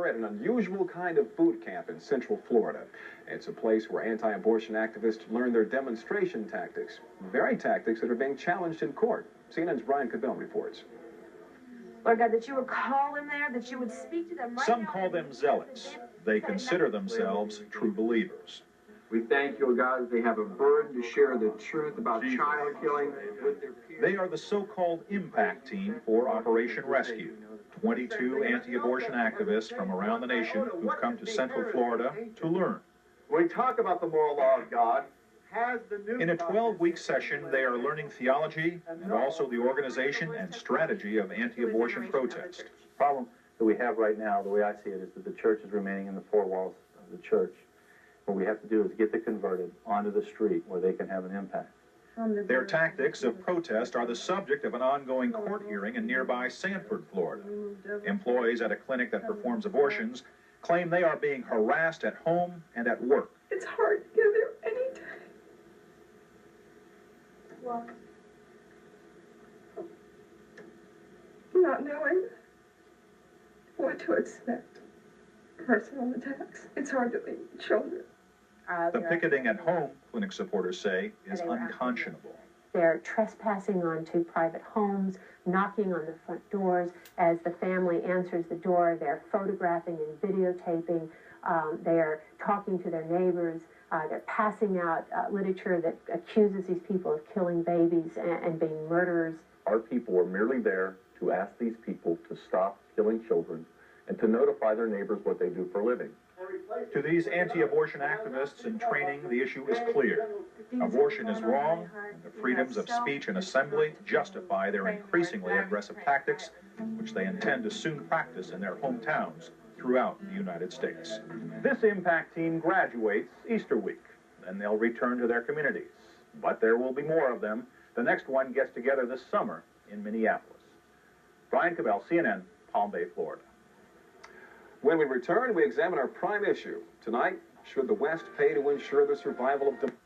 here at an unusual kind of boot camp in Central Florida. It's a place where anti-abortion activists learn their demonstration tactics, very tactics that are being challenged in court. CNN's Brian Cabell reports. Lord God, that you would call them there, that you would speak to them right now. Some call them zealots. They consider themselves true believers. We thank you, God, that they have a burden to share the truth about child killing with their peers. They are the so-called impact team for Operation Rescue. 22 anti-abortion activists from around the nation who've come to Central Florida to learn. When we talk about the moral law of God, in a 12-week session, they are learning theology and also the organization and strategy of anti-abortion protest. The problem that we have right now, the way I see it, is that the church is remaining in the four walls of the church. What we have to do is get the converted onto the street where they can have an impact. Their tactics of protest are the subject of an ongoing court hearing in nearby Sanford, Florida. Employees at a clinic that performs abortions claim they are being harassed at home and at work. It's hard to get there anytime. Why? Not knowing what to expect. Personal attacks. It's hard to leave children. The picketing at home, clinic supporters say, is unconscionable. They're trespassing onto private homes, knocking on the front doors. As the family answers the door, they're photographing and videotaping. They're talking to their neighbors. They're passing out literature that accuses these people of killing babies and being murderers. Our people are merely there to ask these people to stop killing children and to notify their neighbors what they do for a living. To these anti-abortion activists in training, the issue is clear. Abortion is wrong, and the freedoms of speech and assembly justify their increasingly aggressive tactics, which they intend to soon practice in their hometowns throughout the United States. This impact team graduates Easter week, then they'll return to their communities. But there will be more of them. The next one gets together this summer in Minneapolis. Brian Cabell, CNN, Palm Bay, Florida. When we return, we examine our prime issue. Tonight, should the West pay to ensure the survival of democracy?